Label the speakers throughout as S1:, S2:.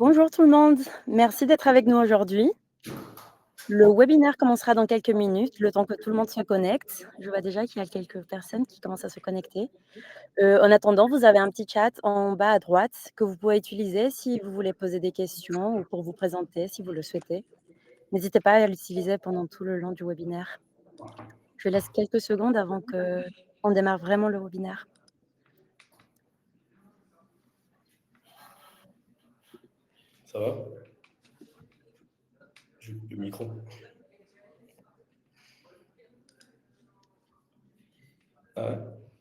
S1: Bonjour tout le monde, merci d'être avec nous aujourd'hui. Le webinaire commencera dans quelques minutes, le temps que tout le monde se connecte. Je vois déjà qu'il y a quelques personnes qui commencent à se connecter. En attendant, vous avez un petit chat en bas à droite que vous pouvez utiliser si vous voulez poser des questions ou pour vous présenter si vous le souhaitez. N'hésitez pas à l'utiliser pendant tout le long du webinaire. Je laisse quelques secondes avant qu'on démarre vraiment le webinaire.
S2: Ça va? Le micro. Ah ouais?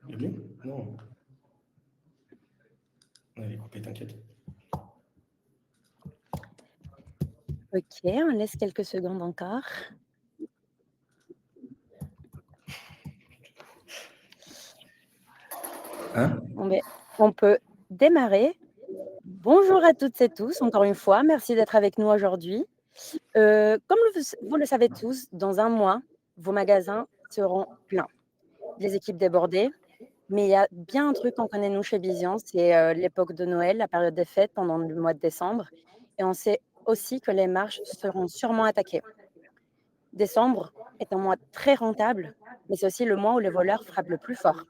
S2: Il est bien? Non. Non, il est coupé, t'inquiète.
S1: Ok, on laisse quelques secondes encore. On peut démarrer. Bonjour à toutes et tous, encore une fois, merci d'être avec nous aujourd'hui. Comme vous le savez tous, dans un mois, vos magasins seront pleins, les équipes débordées, mais il y a bien un truc qu'on connaît nous chez Vision, c'est l'époque de Noël, la période des fêtes pendant le mois de décembre, et on sait aussi que les marges seront sûrement attaquées. Décembre est un mois très rentable, mais c'est aussi le mois où les voleurs frappent le plus fort.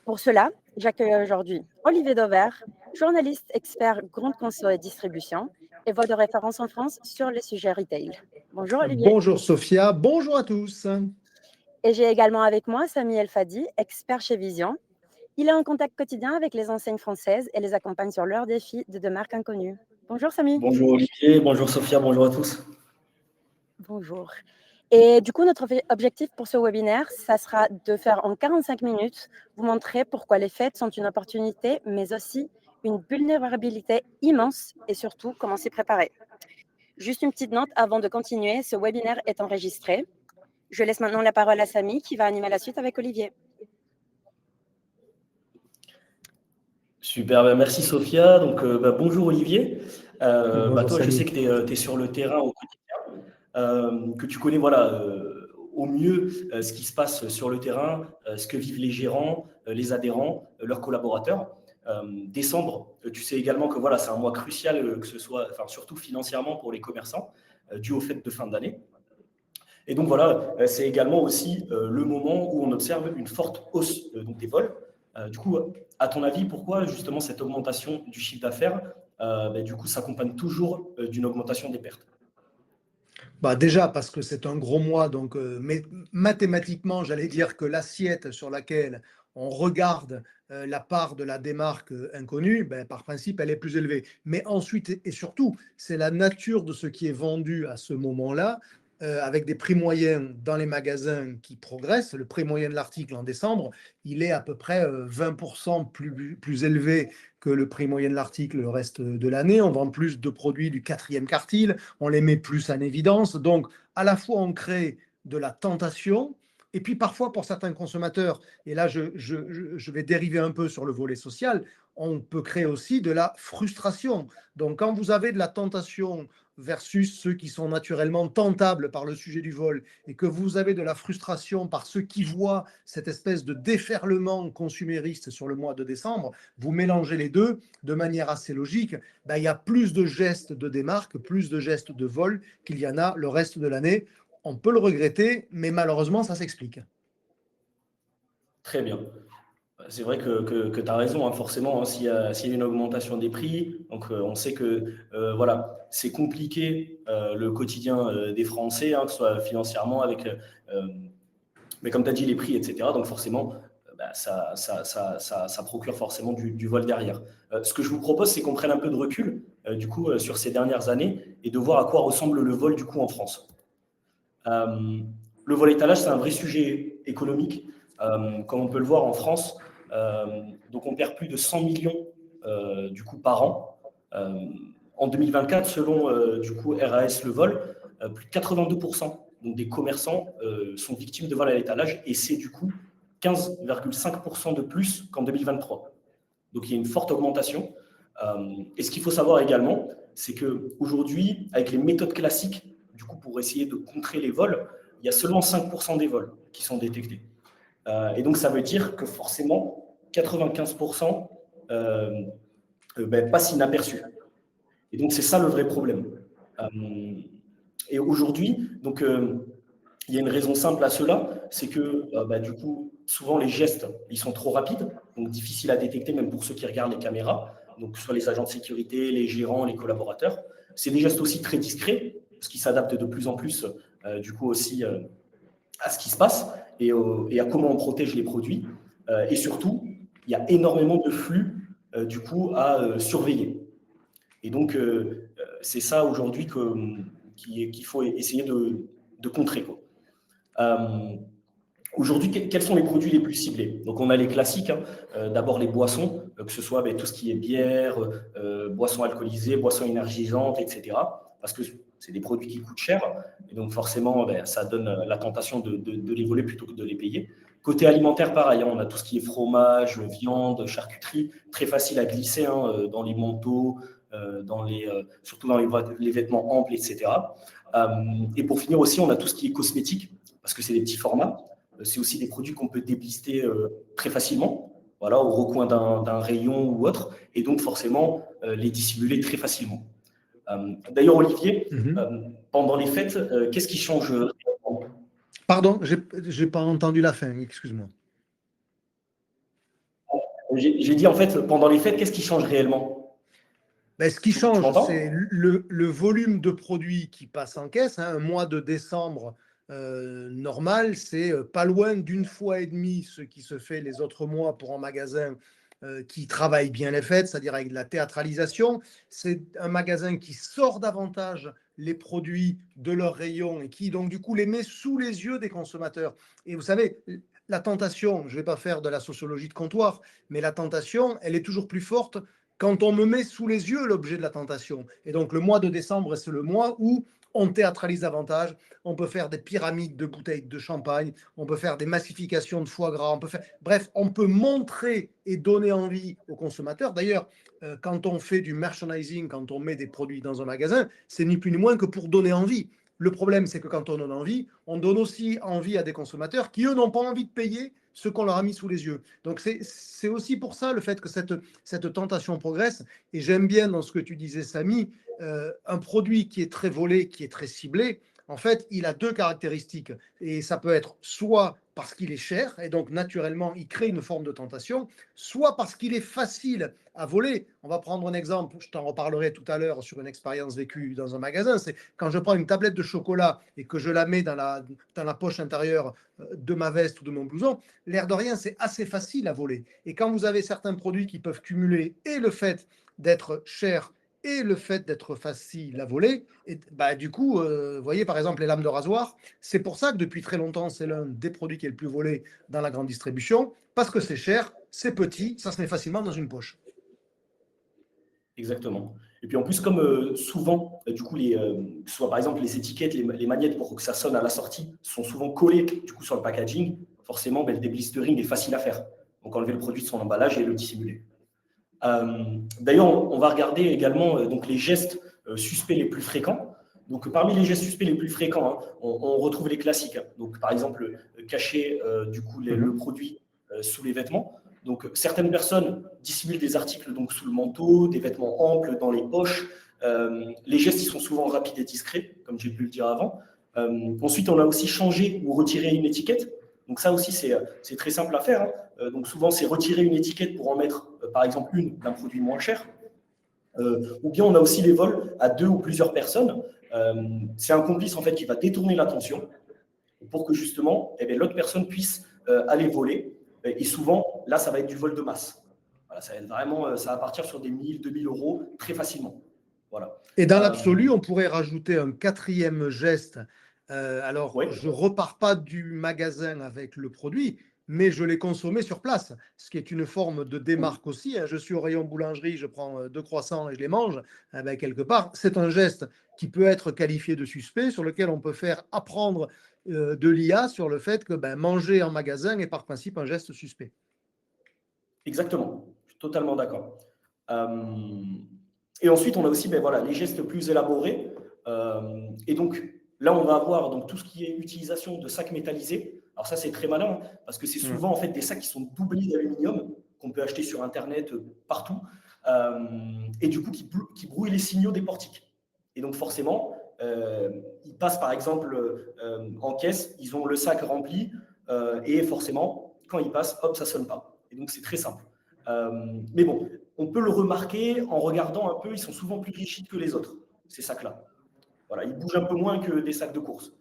S1: Pour cela, j'accueille aujourd'hui Olivier Dauvert, journaliste expert grande conso et distribution et voix de référence en France sur les sujets retail. Bonjour Olivier.
S3: Bonjour Sophia, bonjour à tous.
S1: Et j'ai également avec moi Samy El Fadi, expert chez Vision. Il est en contact quotidien avec les enseignes françaises et les accompagne sur leurs défis de marques inconnues. Bonjour Samy.
S2: Bonjour Olivier, bonjour Sophia, bonjour à tous.
S1: Bonjour. Et du coup, notre objectif pour ce webinaire, ça sera de faire en 45 minutes, vous montrer pourquoi les fêtes sont une opportunité, mais aussi une vulnérabilité immense et surtout comment s'y préparer. Juste une petite note avant de continuer, ce webinaire est enregistré. Je laisse maintenant la parole à Samy qui va animer la suite avec Olivier.
S2: Super, merci Sophia. Donc, bonjour Olivier.
S3: Bonjour,
S2: Toi, je
S3: Samy.
S2: sais que tu es sur le terrain au quotidien, que tu connais au mieux ce qui se passe sur le terrain, ce que vivent les gérants, les adhérents, leurs collaborateurs. Décembre, tu sais également que c'est un mois crucial, que ce soit, surtout financièrement pour les commerçants, dû aux fêtes de fin d'année. Et donc c'est également aussi le moment où on observe une forte hausse donc des vols. Du coup, à ton avis, pourquoi justement cette augmentation du chiffre d'affaires du coup s'accompagne toujours d'une augmentation des pertes?
S3: Déjà parce que c'est un gros mois, donc mais mathématiquement, j'allais dire que l'assiette sur laquelle on regarde la part de la démarque inconnue, par principe, elle est plus élevée. Mais ensuite et surtout, c'est la nature de ce qui est vendu à ce moment-là, avec des prix moyens dans les magasins qui progressent. Le prix moyen de l'article en décembre, il est à peu près 20% plus élevé que le prix moyen de l'article le reste de l'année. On vend plus de produits du quatrième quartile, on les met plus en évidence. Donc, à la fois, on crée de la tentation, et puis parfois, pour certains consommateurs, et là, je vais dériver un peu sur le volet social, on peut créer aussi de la frustration. Donc, quand vous avez de la tentation versus ceux qui sont naturellement tentables par le sujet du vol, et que vous avez de la frustration par ceux qui voient cette espèce de déferlement consumériste sur le mois de décembre, vous mélangez les deux de manière assez logique, il y a plus de gestes de démarque, plus de gestes de vol qu'il y en a le reste de l'année. On peut le regretter, mais malheureusement, ça s'explique.
S2: Très bien. C'est vrai que tu as raison, forcément, s'il y a une augmentation des prix, donc on sait que c'est compliqué le quotidien des Français, que ce soit financièrement, mais comme tu as dit, les prix, etc. Donc forcément, ça procure forcément du vol derrière. Ce que je vous propose, c'est qu'on prenne un peu de recul sur ces dernières années et de voir à quoi ressemble le vol du coup en France. Le vol étalage, c'est un vrai sujet économique. Comme on peut le voir en France, donc on perd plus de 100 millions par an. En 2024, selon RAS Le Vol, plus de 82% donc des commerçants sont victimes de vol à l'étalage et c'est du coup 15,5% de plus qu'en 2023. Donc il y a une forte augmentation. Et ce qu'il faut savoir également, c'est qu'aujourd'hui, avec les méthodes classiques, pour essayer de contrer les vols, il y a seulement 5% des vols qui sont détectés. Et donc ça veut dire que forcément, 95% passent inaperçus. Et donc, c'est ça le vrai problème. Et aujourd'hui, donc, il y a une raison simple à cela, c'est que du coup, souvent les gestes, ils sont trop rapides, donc difficiles à détecter même pour ceux qui regardent les caméras, donc soit les agents de sécurité, les gérants, les collaborateurs. C'est des gestes aussi très discrets, parce qu'ils s'adaptent de plus en plus du coup aussi à ce qui se passe et à comment on protège les produits. Et surtout, il y a énormément de flux du coup à surveiller. Et donc, c'est ça aujourd'hui qu'il faut essayer de contrer, quoi. Aujourd'hui, quels sont les produits les plus ciblés? Donc, on a les classiques, hein. D'abord les boissons, que ce soit tout ce qui est bière, boissons alcoolisées, boissons énergisantes, etc. Parce que c'est des produits qui coûtent cher. Et donc, forcément, ça donne la tentation de les voler plutôt que de les payer. Côté alimentaire, pareil, hein, on a tout ce qui est fromage, viande, charcuterie, très facile à glisser hein, dans les manteaux, surtout dans les vêtements amples, etc. Et pour finir aussi, on a tout ce qui est cosmétique, parce que c'est des petits formats. C'est aussi des produits qu'on peut déblister très facilement, voilà, au recoin d'un rayon ou autre, et donc forcément les dissimuler très facilement. D'ailleurs, Olivier, pendant les fêtes, qu'est-ce qui change réellement?
S3: Pardon, j'ai pas entendu la fin, excuse-moi.
S2: J'ai dit en fait, pendant les fêtes, qu'est-ce qui change réellement?
S3: Ben, ce qui
S2: Tu
S3: change, c'est
S2: m'entends?
S3: le volume de produits qui passe en caisse, hein. Un mois de décembre normal, c'est pas loin d'une fois et demie ce qui se fait les autres mois pour un magasin qui travaille bien les fêtes, c'est-à-dire avec de la théâtralisation. C'est un magasin qui sort davantage les produits de leur rayon et qui donc du coup les met sous les yeux des consommateurs. Et vous savez, la tentation, je ne vais pas faire de la sociologie de comptoir, mais la tentation, elle est toujours plus forte quand on me met sous les yeux l'objet de la tentation. Et donc le mois de décembre, c'est le mois où on théâtralise davantage, on peut faire des pyramides de bouteilles de champagne, on peut faire des massifications de foie gras, bref, on peut montrer et donner envie aux consommateurs. D'ailleurs, quand on fait du merchandising, quand on met des produits dans un magasin, c'est ni plus ni moins que pour donner envie. Le problème, c'est que quand on donne envie, on donne aussi envie à des consommateurs qui, eux, n'ont pas envie de payer ce qu'on leur a mis sous les yeux. Donc, c'est aussi pour ça le fait que cette tentation progresse. Et j'aime bien dans ce que tu disais, Samy, un produit qui est très volé, qui est très ciblé, en fait, il a deux caractéristiques. Et ça peut être soit parce qu'il est cher, et donc naturellement, il crée une forme de tentation, soit parce qu'il est facile à voler. On va prendre un exemple, je t'en reparlerai tout à l'heure sur une expérience vécue dans un magasin. C'est quand je prends une tablette de chocolat et que je la mets dans la poche intérieure de ma veste ou de mon blouson, l'air de rien, c'est assez facile à voler. Et quand vous avez certains produits qui peuvent cumuler et le fait d'être cher et le fait d'être facile à voler, et du coup, vous voyez par exemple les lames de rasoir, c'est pour ça que depuis très longtemps, c'est l'un des produits qui est le plus volé dans la grande distribution, parce que c'est cher, c'est petit, ça se met facilement dans une poche.
S2: Exactement. Et puis en plus, comme souvent, du coup, que ce soit par exemple les étiquettes, les magnettes pour que ça sonne à la sortie, sont souvent collées du coup, sur le packaging, forcément, le déblistering est facile à faire. Donc enlever le produit de son emballage et le dissimuler. D'ailleurs, on va regarder également donc, les gestes suspects les plus fréquents. Donc parmi les gestes suspects les plus fréquents, hein, on retrouve les classiques. Hein. Donc par exemple, cacher du coup, le produit sous les vêtements. Donc, certaines personnes dissimulent des articles donc, sous le manteau, des vêtements amples dans les poches. Les gestes, ils sont souvent rapides et discrets, comme j'ai pu le dire avant. Ensuite, on a aussi changé ou retiré une étiquette. Donc, ça aussi, c'est très simple à faire. Hein. Donc, souvent, c'est retirer une étiquette pour en mettre, par exemple, une d'un produit moins cher. Ou bien, on a aussi les vols à deux ou plusieurs personnes. C'est un complice, en fait, qui va détourner l'attention pour que, justement, l'autre personne puisse aller voler. Et souvent, là, ça va être du vol de masse. Voilà, ça va être vraiment, ça va partir sur des 1000, 2000 euros très facilement. Voilà.
S3: Et dans l'absolu, on pourrait rajouter un quatrième geste. Alors,
S2: Ouais.
S3: je ne repars pas du magasin avec le produit, mais je l'ai consommé sur place, ce qui est une forme de démarque aussi. Je suis au rayon boulangerie, je prends 2 croissants et je les mange. Quelque part, c'est un geste qui peut être qualifié de suspect, sur lequel on peut faire apprendre de l'IA sur le fait que manger en magasin est par principe un geste suspect.
S2: Exactement, je suis totalement d'accord. Et ensuite, on a aussi les gestes plus élaborés. Et donc, là, on va avoir donc, tout ce qui est utilisation de sacs métallisés. Alors ça, c'est très malin, parce que c'est souvent en fait, des sacs qui sont doublés d'aluminium, qu'on peut acheter sur Internet partout. et du coup qui brouillent les signaux des portiques. Et donc forcément, ils passent par exemple en caisse, ils ont le sac rempli, et forcément, quand ils passent, hop, ça ne sonne pas. Et donc c'est très simple. Mais bon, on peut le remarquer en regardant un peu, ils sont souvent plus rigides que les autres, ces sacs-là. Voilà, ils bougent un peu moins que des sacs de course.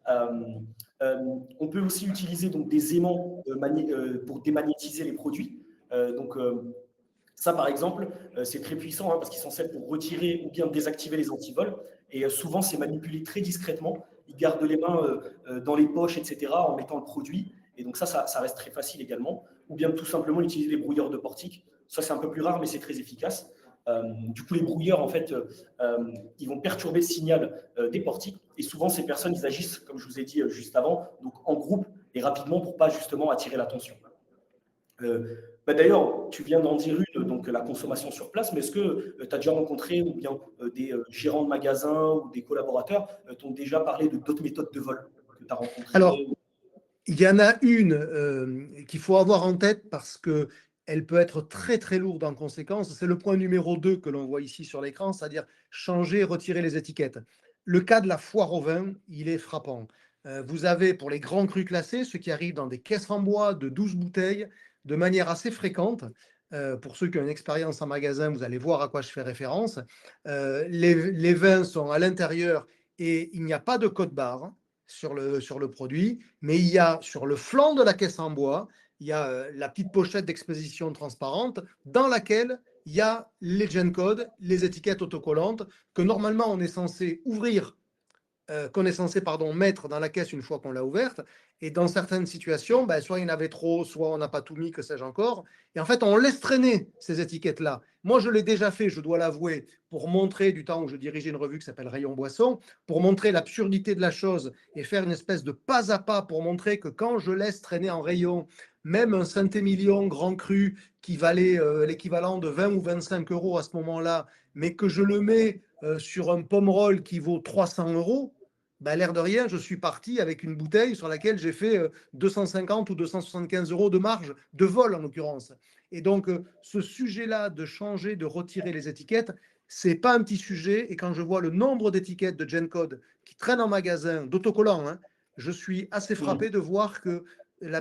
S2: On peut aussi utiliser donc, des aimants pour démagnétiser les produits. Ça, par exemple, c'est très puissant parce qu'ils sont censés pour retirer ou bien désactiver les antivols. Et souvent, c'est manipulé très discrètement. Ils gardent les mains dans les poches, etc., en mettant le produit. Et donc ça reste très facile également. Ou bien tout simplement utiliser les brouilleurs de portique. Ça, c'est un peu plus rare, mais c'est très efficace. Du coup, les brouilleurs, en fait, ils vont perturber le signal des portiques. Et souvent, ces personnes, ils agissent, comme je vous ai dit juste avant, donc en groupe et rapidement pour pas justement attirer l'attention. D'ailleurs, tu viens d'en dire une, donc la consommation sur place, mais est-ce que tu as déjà rencontré ou bien des gérants de magasins ou des collaborateurs t'ont déjà parlé de d'autres méthodes de vol que tu as rencontrées?
S3: Alors, il y en a une qu'il faut avoir en tête parce qu'elle peut être très très lourde en conséquence. C'est le point numéro 2 que l'on voit ici sur l'écran, c'est-à-dire changer, retirer les étiquettes. Le cas de la foire au vin, il est frappant. Vous avez pour les grands crus classés, ceux qui arrivent dans des caisses en bois de 12 bouteilles de manière assez fréquente. Pour ceux qui ont une expérience en magasin, vous allez voir à quoi je fais référence. Les vins sont à l'intérieur et il n'y a pas de code-barre sur le produit, mais il y a sur le flanc de la caisse en bois, il y a la petite pochette d'exposition transparente dans laquelle il y a les gen codes, les étiquettes autocollantes que normalement on est censé ouvrir, qu'on est censé mettre dans la caisse une fois qu'on l'a ouverte. Et dans certaines situations, soit il y en avait trop, soit on n'a pas tout mis, que sais-je encore. Et en fait, on laisse traîner ces étiquettes-là. Moi, je l'ai déjà fait, je dois l'avouer, pour montrer, du temps où je dirigeais une revue qui s'appelle Rayon Boisson, pour montrer l'absurdité de la chose et faire une espèce de pas à pas pour montrer que quand je laisse traîner en rayon, même un Saint-Émilion grand cru qui valait l'équivalent de 20 ou 25 euros à ce moment-là, mais que je le mets sur un Pomerol qui vaut 300 euros, l'air de rien, je suis parti avec une bouteille sur laquelle j'ai fait 250 ou 275 euros de marge, de vol en l'occurrence. Et donc, ce sujet-là de changer, de retirer les étiquettes, c'est pas un petit sujet. Et quand je vois le nombre d'étiquettes de GenCode qui traînent en magasin, d'autocollants, je suis assez frappé de voir que le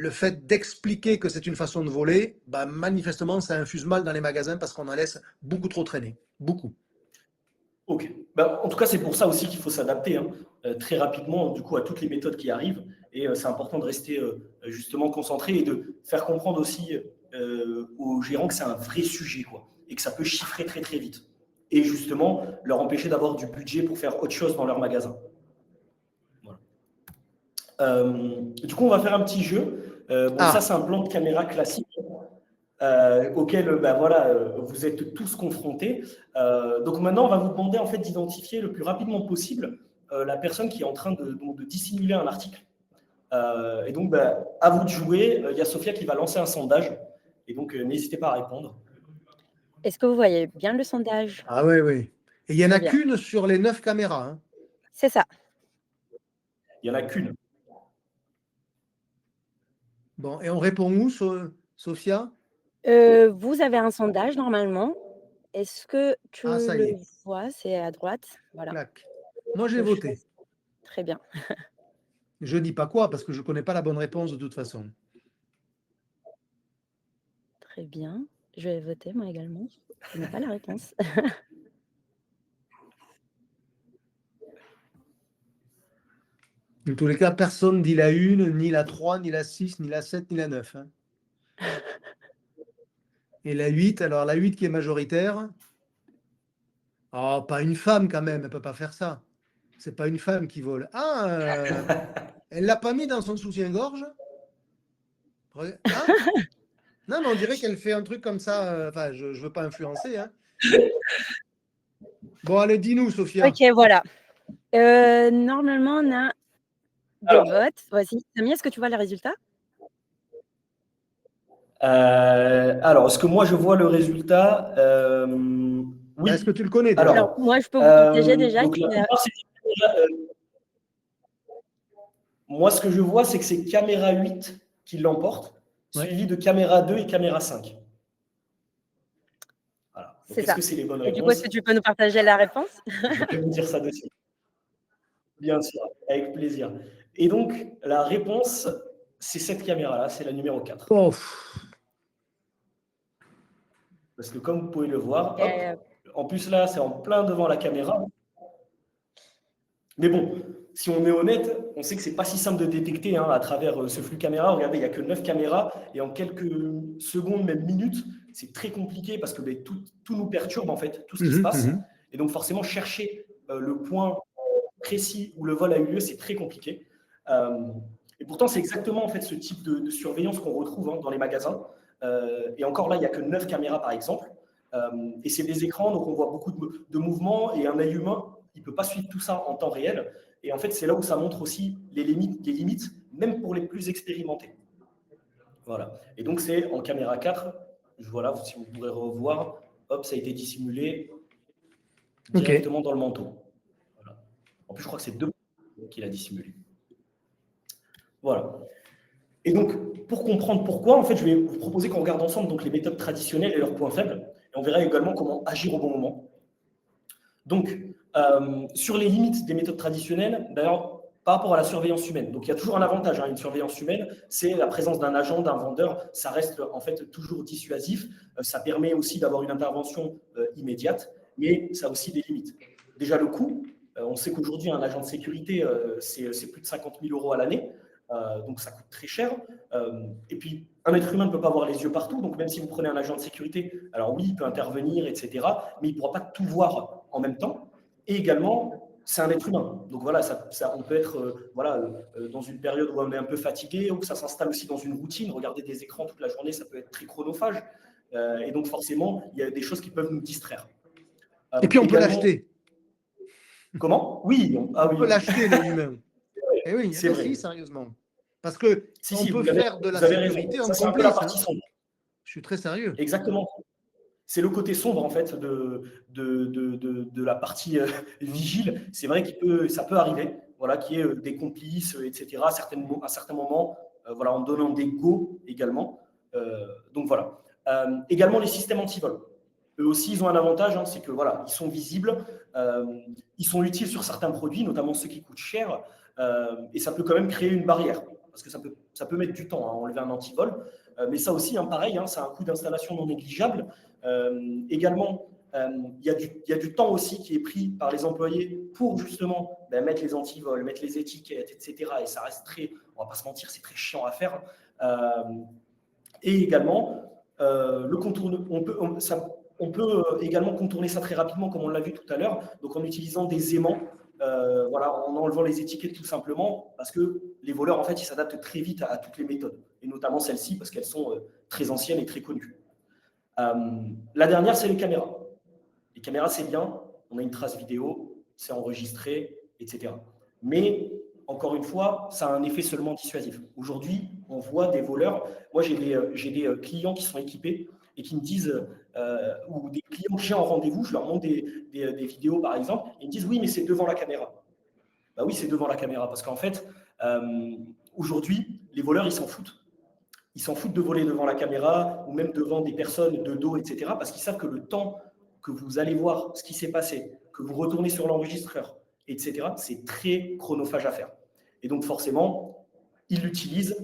S3: fait d'expliquer que c'est une façon de voler, manifestement, ça infuse mal dans les magasins parce qu'on en laisse beaucoup trop traîner. Beaucoup.
S2: Ok. En tout cas, c'est pour ça aussi qu'il faut s'adapter très rapidement du coup, à toutes les méthodes qui arrivent. Et c'est important de rester justement concentré et de faire comprendre aussi aux gérants que c'est un vrai sujet quoi, et que ça peut chiffrer très très vite. Et justement, leur empêcher d'avoir du budget pour faire autre chose dans leur magasin. Voilà. Du coup, on va faire un petit jeu. Ça, c'est un plan de caméra classique. Auquel vous êtes tous confrontés. Donc maintenant, on va vous demander en fait d'identifier le plus rapidement possible la personne qui est en train de dissimuler un article. Et donc, à vous de jouer. Il y a Sophia qui va lancer un sondage. Et donc, n'hésitez pas à répondre.
S1: Est-ce que vous voyez bien le sondage?
S3: Ah oui, oui. Et il n'y en a qu'une sur les 9 caméras.
S1: C'est ça.
S2: Il n'y en a qu'une.
S3: Bon, et on répond où, Sophia?
S1: Vous avez un sondage normalement. Est-ce que tu le vois? C'est à droite. Voilà.
S3: Clac. Moi, j'ai voté.
S1: Très bien.
S3: Je ne dis pas quoi parce que je ne connais pas la bonne réponse de toute façon.
S1: Très bien. Je vais voter moi également. Je n'ai pas la réponse.
S3: En tous les cas, personne dit la 1, ni la 3, ni la 6, ni la 7, ni la 9. Et la 8, alors la 8 qui est majoritaire. Oh, pas une femme quand même, elle ne peut pas faire ça. C'est pas une femme qui vole. Ah, elle l'a pas mis dans son soutien-gorge. Non, mais on dirait qu'elle fait un truc comme ça. Enfin, je ne veux pas influencer. Bon, allez, dis-nous, Sophia.
S1: Ok, voilà. Normalement, on a des votes. Voici. Samy, est-ce que tu vois les résultats?
S2: Alors, est-ce que moi, je vois le résultat? Oui.
S3: Est-ce que tu le connais déjà?
S1: Alors, moi, je peux vous partager déjà.
S2: Moi, ce que je vois, c'est que c'est caméra 8 qui l'emporte, suivi de caméra 2 et caméra 5. Donc,
S1: C'est
S2: est-ce
S1: ça.
S2: que c'est les bonnes
S1: Et du coup, est-ce
S2: réponses?
S1: que tu peux nous partager la réponse?
S2: Je vais vous dire ça de suite. Bien sûr, avec plaisir. Et donc, la réponse, c'est cette caméra-là, c'est la numéro 4.
S3: Oh,
S2: Parce que comme vous pouvez le voir, hop,
S1: Et
S2: en plus là, c'est en plein devant la caméra. Mais bon, si on est honnête, on sait que c'est pas si simple de détecter à travers ce flux caméra. Regardez, il n'y a que 9 caméras et en quelques secondes, même minutes, c'est très compliqué parce que tout nous perturbe en fait, tout ce qui se passe. Et donc forcément, chercher le point précis où le vol a eu lieu, c'est très compliqué. Et pourtant, c'est exactement en fait ce type de surveillance qu'on retrouve dans les magasins. Et encore là, il n'y a que 9 caméras par exemple. Et c'est des écrans, donc on voit beaucoup de mouvements et un œil humain, il ne peut pas suivre tout ça en temps réel. Et en fait, c'est là où ça montre aussi les limites, même pour les plus expérimentés. Voilà. Et donc, c'est en caméra 4. Voilà, si vous pourrez revoir, hop, ça a été dissimulé directement dans le manteau. Voilà. En plus, je crois que c'est 2 qu'il a dissimulé. Voilà. Et donc, pour comprendre pourquoi, en fait, je vais vous proposer qu'on regarde ensemble donc, les méthodes traditionnelles et leurs points faibles. Et on verra également comment agir au bon moment. Donc, sur les limites des méthodes traditionnelles, d'ailleurs, par rapport à la surveillance humaine. Donc, il y a toujours un avantage à une surveillance humaine, c'est la présence d'un agent, d'un vendeur. Ça reste en fait toujours dissuasif. Ça permet aussi d'avoir une intervention immédiate, mais ça a aussi des limites. Déjà, le coût. On sait qu'aujourd'hui, un agent de sécurité, c'est plus de 50 000 € à l'année. Donc, ça coûte très cher. Et puis, un être humain ne peut pas avoir les yeux partout. Donc, même si vous prenez un agent de sécurité, alors oui, il peut intervenir, etc., mais il ne pourra pas tout voir en même temps. Et également, c'est un être humain. Donc voilà, on peut être dans une période où on est un peu fatigué, ou ça s'installe aussi dans une routine. Regarder des écrans toute la journée, ça peut être très chronophage. Et donc forcément, il y a des choses qui peuvent nous distraire.
S3: Et puis on peut l'acheter.
S2: Comment? Oui.
S3: On peut l'acheter, l'œil humain. Et oui,
S2: c'est vrai.
S3: Si, sérieusement. Parce que on peut faire de la sécurité en complice.
S2: C'est un peu la partie sombre.
S3: Je suis très sérieux.
S2: Exactement. C'est le côté sombre en fait de la partie vigile. C'est vrai ça peut arriver, voilà, qu'il y ait des complices, etc. À certains moments, voilà, en donnant des go également. Donc voilà. Également les systèmes anti-vol. Eux aussi, ils ont un avantage, c'est que voilà, ils sont visibles, ils sont utiles sur certains produits, notamment ceux qui coûtent cher, et ça peut quand même créer une barrière, parce que ça peut mettre du temps à enlever un anti-vol. Mais ça aussi, pareil, ça a un coût d'installation non négligeable. Également, il y a du temps aussi qui est pris par les employés pour justement mettre les antivols, mettre les étiquettes, etc. Et ça reste on ne va pas se mentir, c'est très chiant à faire. Et également, on peut également contourner ça très rapidement, comme on l'a vu tout à l'heure, donc en utilisant des aimants, en enlevant les étiquettes tout simplement, parce que les voleurs, en fait, ils s'adaptent très vite à toutes les méthodes, et notamment celles-ci, parce qu'elles sont très anciennes et très connues. La dernière, c'est les caméras. Les caméras, c'est bien, on a une trace vidéo, c'est enregistré, etc. Mais, encore une fois, ça a un effet seulement dissuasif. Aujourd'hui, on voit des voleurs. Moi, j'ai des clients qui sont équipés et qui me disent, ou des clients que j'ai en rendez-vous, je leur montre des vidéos, par exemple, et ils me disent, oui, mais c'est devant la caméra. Bah oui, c'est devant la caméra, parce qu'en fait, aujourd'hui, les voleurs, ils s'en foutent. Ils s'en foutent de voler devant la caméra ou même devant des personnes de dos, etc. Parce qu'ils savent que le temps que vous allez voir ce qui s'est passé, que vous retournez sur l'enregistreur, etc., c'est très chronophage à faire. Et donc forcément, ils utilisent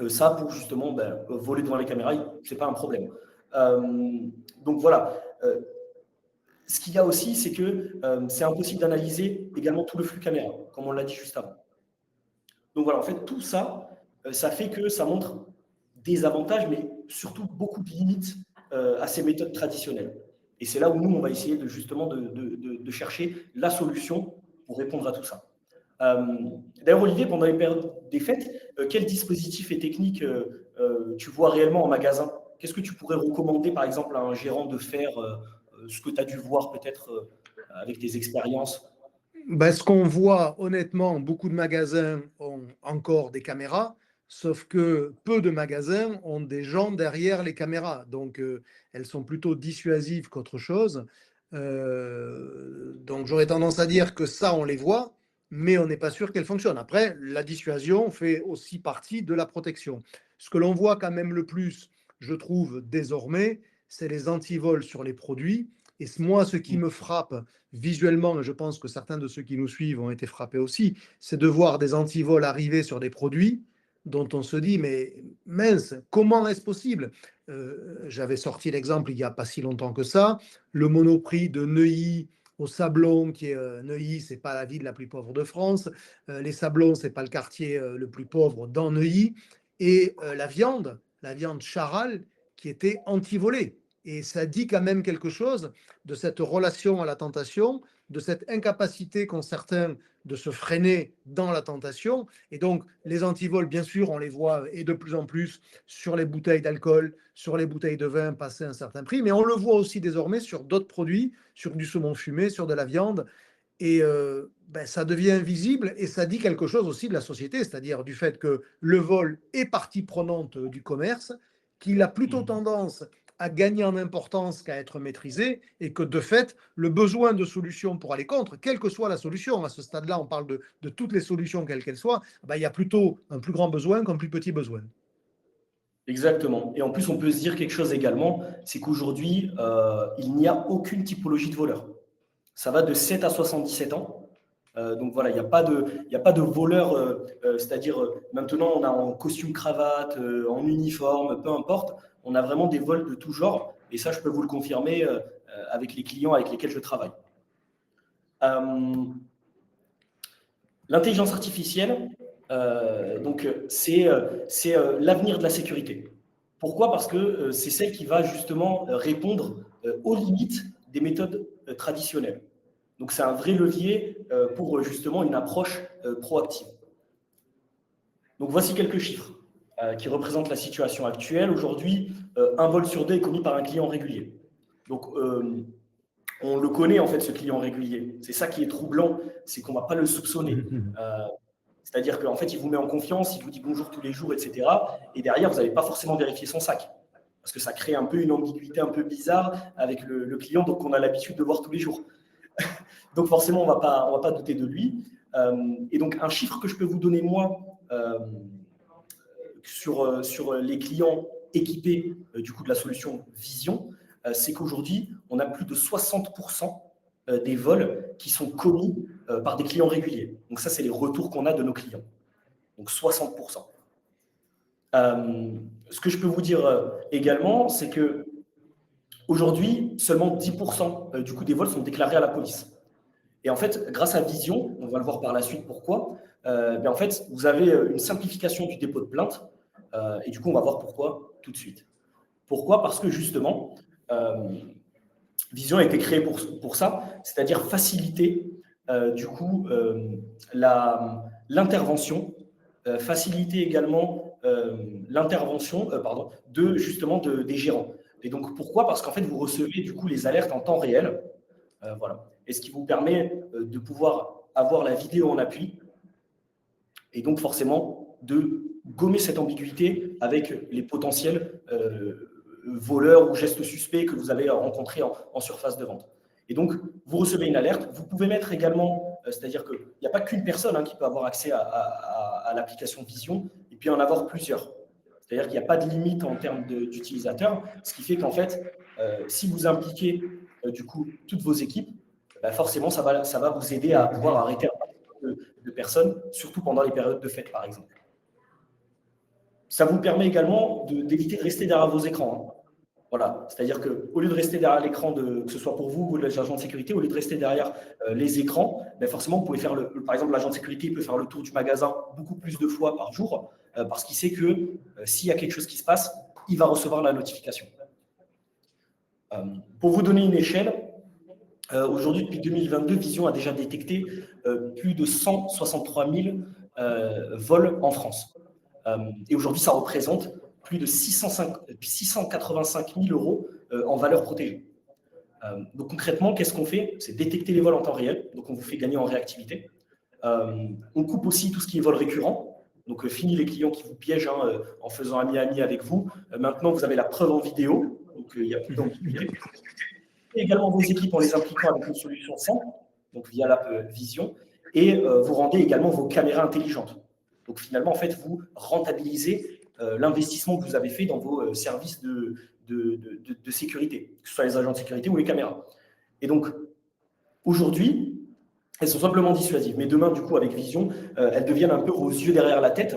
S2: ça pour justement voler devant les caméras. Ce n'est pas un problème. Donc voilà. Ce qu'il y a aussi, c'est que c'est impossible d'analyser également tout le flux caméra, comme on l'a dit juste avant. Donc voilà, en fait, tout ça, ça fait que ça montre des avantages, mais surtout beaucoup de limites à ces méthodes traditionnelles. Et c'est là où nous, on va essayer de chercher la solution pour répondre à tout ça. D'ailleurs, Olivier, pendant les périodes des fêtes, quel dispositif et technique tu vois réellement en magasin? Qu'est-ce que tu pourrais recommander, par exemple, à un gérant de faire ce que tu as dû voir peut-être avec tes expériences?
S3: Ce qu'on voit, honnêtement, beaucoup de magasins ont encore des caméras, sauf que peu de magasins ont des gens derrière les caméras. Donc, elles sont plutôt dissuasives qu'autre chose. Donc, j'aurais tendance à dire que ça, on les voit, mais on n'est pas sûr qu'elles fonctionnent. Après, la dissuasion fait aussi partie de la protection. Ce que l'on voit quand même le plus, je trouve, désormais, c'est les antivols sur les produits. Et moi, ce qui me frappe visuellement, et je pense que certains de ceux qui nous suivent ont été frappés aussi, c'est de voir des antivols arriver sur des produits dont on se dit, mais mince, comment est-ce possible? J'avais sorti l'exemple il n'y a pas si longtemps que ça, le Monoprix de Neuilly au Sablon, qui est Neuilly, c'est pas la ville la plus pauvre de France, les Sablons, c'est pas le quartier le plus pauvre dans Neuilly, et la viande Charal, qui était anti-volée. Et ça dit quand même quelque chose de cette relation à la tentation, de cette incapacité qu'ont certains de se freiner dans la tentation. Et donc, les antivols, bien sûr, on les voit et de plus en plus sur les bouteilles d'alcool, sur les bouteilles de vin passées un certain prix, mais on le voit aussi désormais sur d'autres produits, sur du saumon fumé, sur de la viande. Et ça devient visible et ça dit quelque chose aussi de la société, c'est-à-dire du fait que le vol est partie prenante du commerce, qu'il a plutôt tendance à gagner en importance qu'à être maîtrisé et que de fait, le besoin de solutions pour aller contre, quelle que soit la solution, à ce stade-là, on parle de toutes les solutions, quelles qu'elles soient, il y a plutôt un plus grand besoin qu'un plus petit besoin.
S2: Exactement. Et en plus, on peut se dire quelque chose également, c'est qu'aujourd'hui, il n'y a aucune typologie de voleur. Ça va de 7 à 77 ans. Donc voilà, il n'y a pas de voleur, c'est-à-dire maintenant on a en costume cravate, en uniforme, peu importe. On a vraiment des vols de tout genre. Et ça, je peux vous le confirmer avec les clients avec lesquels je travaille. L'intelligence artificielle, c'est l'avenir de la sécurité. Pourquoi? Parce que c'est celle qui va justement répondre aux limites des méthodes traditionnelles. Donc, c'est un vrai levier pour justement une approche proactive. Donc, voici quelques chiffres qui représentent la situation actuelle. Aujourd'hui, un vol sur deux est commis par un client régulier. Donc, on le connaît en fait, ce client régulier. C'est ça qui est troublant, c'est qu'on ne va pas le soupçonner. C'est-à-dire qu'en fait, il vous met en confiance, il vous dit bonjour tous les jours, etc. Et derrière, vous n'avez pas forcément vérifié son sac. Parce que ça crée un peu une ambiguïté un peu bizarre avec le client, donc on a l'habitude de voir tous les jours. Donc forcément, on va pas douter de lui. Et donc, un chiffre que je peux vous donner, moi, sur les clients équipés du coup de la solution Vision, c'est qu'aujourd'hui, on a plus de 60% des vols qui sont commis par des clients réguliers. Donc ça, c'est les retours qu'on a de nos clients. Donc 60%. Ce que je peux vous dire également, c'est que aujourd'hui, seulement 10% du coup des vols sont déclarés à la police. Et en fait, grâce à Vision, on va le voir par la suite pourquoi, en fait, vous avez une simplification du dépôt de plainte. Et du coup, on va voir pourquoi tout de suite. Pourquoi? Parce que justement, Vision a été créée pour ça, c'est-à-dire faciliter du coup l'intervention, faciliter également l'intervention de justement des gérants. Et donc pourquoi? Parce qu'en fait vous recevez du coup les alertes en temps réel, voilà. Et ce qui vous permet de pouvoir avoir la vidéo en appui et donc forcément de gommer cette ambiguïté avec les potentiels voleurs ou gestes suspects que vous avez rencontrés en surface de vente. Et donc, vous recevez une alerte. Vous pouvez mettre également, c'est-à-dire qu'il n'y a pas qu'une personne qui peut avoir accès à l'application Vision, et puis en avoir plusieurs. C'est-à-dire qu'il n'y a pas de limite en termes d'utilisateurs, ce qui fait qu'en fait, si vous impliquez du coup toutes vos équipes, forcément, ça va vous aider à pouvoir arrêter un maximum de personnes, surtout pendant les périodes de fête, par exemple. Ça vous permet également d'éviter de rester derrière vos écrans. Voilà, c'est-à-dire qu'au lieu de rester derrière l'écran, que ce soit pour vous ou l'agent de sécurité, au lieu de rester derrière les écrans, forcément, vous pouvez faire, par exemple, l'agent de sécurité peut faire le tour du magasin beaucoup plus de fois par jour parce qu'il sait que s'il y a quelque chose qui se passe, il va recevoir la notification. Pour vous donner une échelle, aujourd'hui, depuis 2022, Vision a déjà détecté plus de 163 000 vols en France. Et aujourd'hui, ça représente plus de 685 000 euros en valeur protégée. Donc concrètement, qu'est-ce qu'on fait? C'est détecter les vols en temps réel, donc on vous fait gagner en réactivité. On coupe aussi tout ce qui est vol récurrent, donc fini les clients qui vous piègent en faisant ami-ami avec vous. Maintenant, vous avez la preuve en vidéo, donc il n'y a plus d'ambiguïté. Et également vos équipes en les impliquant avec une solution simple, donc via l'app Vision, et vous rendez également vos caméras intelligentes. Donc finalement, en fait, vous rentabilisez l'investissement que vous avez fait dans vos services de de sécurité, que ce soit les agents de sécurité ou les caméras. Et donc, aujourd'hui, elles sont simplement dissuasives. Mais demain, du coup, avec Vision, elles deviennent un peu vos yeux derrière la tête.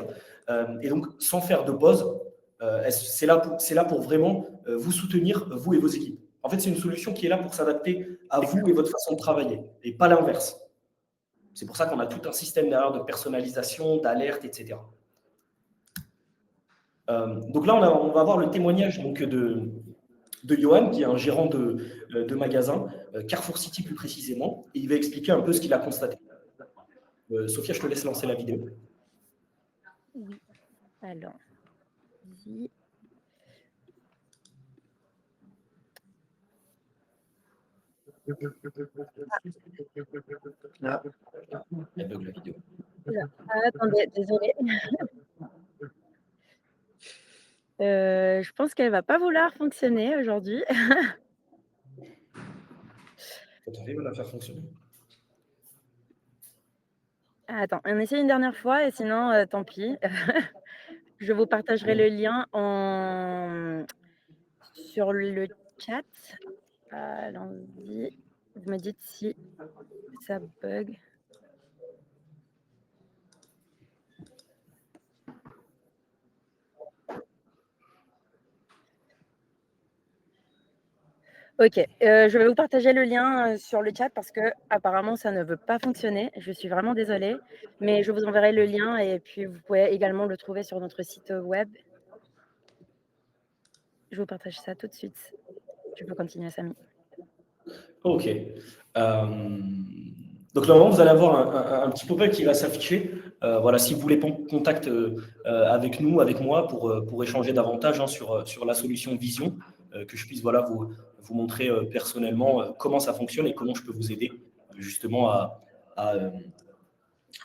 S2: Et donc, sans faire de pause, c'est là pour vraiment vous soutenir, vous et vos équipes. En fait, c'est une solution qui est là pour s'adapter à vous et votre façon de travailler, et pas l'inverse. C'est pour ça qu'on a tout un système derrière de personnalisation, d'alerte, etc. Donc là, on va avoir le témoignage donc, de Johan, qui est un gérant de magasin, Carrefour City plus précisément, et il va expliquer un peu ce qu'il a constaté. Sophia, je te laisse lancer la vidéo.
S1: Oui, alors, vas-y.
S2: Ah, elle bug la vidéo.
S1: Attendez, désolée. Je pense qu'elle va pas vouloir fonctionner aujourd'hui.
S2: Tu arrives à la faire fonctionner?
S1: Attends, on essaie une dernière fois et sinon, tant pis. Je vous partagerai le lien sur le chat. Allons-y. Vous me dites si ça bug. OK, je vais vous partager le lien, sur le chat parce qu'apparemment ça ne veut pas fonctionner. Je suis vraiment désolée, mais je vous enverrai le lien et puis vous pouvez également le trouver sur notre site web. Je vous partage ça tout de suite. Tu peux continuer, Samy.
S2: OK. Donc normalement, vous allez avoir un petit pop-up qui va s'afficher. Voilà, si vous voulez prendre contact avec nous, avec moi, pour échanger davantage sur la solution Vision, que je puisse voilà, vous montrer personnellement comment ça fonctionne et comment je peux vous aider justement à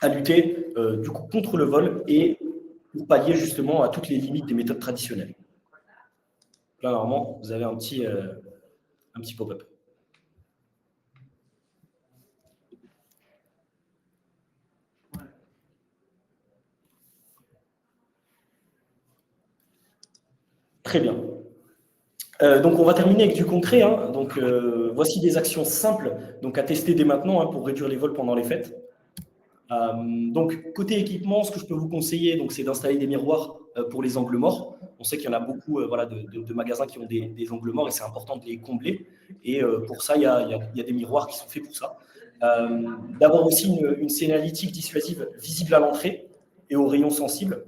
S2: lutter du coup, contre le vol et pour pallier justement à toutes les limites des méthodes traditionnelles. Là, normalement, vous avez un petit pop-up. Très bien. Donc, on va terminer avec du concret. Hein. Donc, voici des actions simples donc, à tester dès maintenant hein, pour réduire les vols pendant les fêtes. Donc, côté équipement, ce que je peux vous conseiller, c'est d'installer des miroirs pour les angles morts. On sait qu'il y en a beaucoup voilà, de magasins qui ont des angles morts et c'est important de les combler. Et pour ça, il y a des miroirs qui sont faits pour ça. D'avoir aussi une signalétique dissuasive visible à l'entrée et aux rayons sensibles.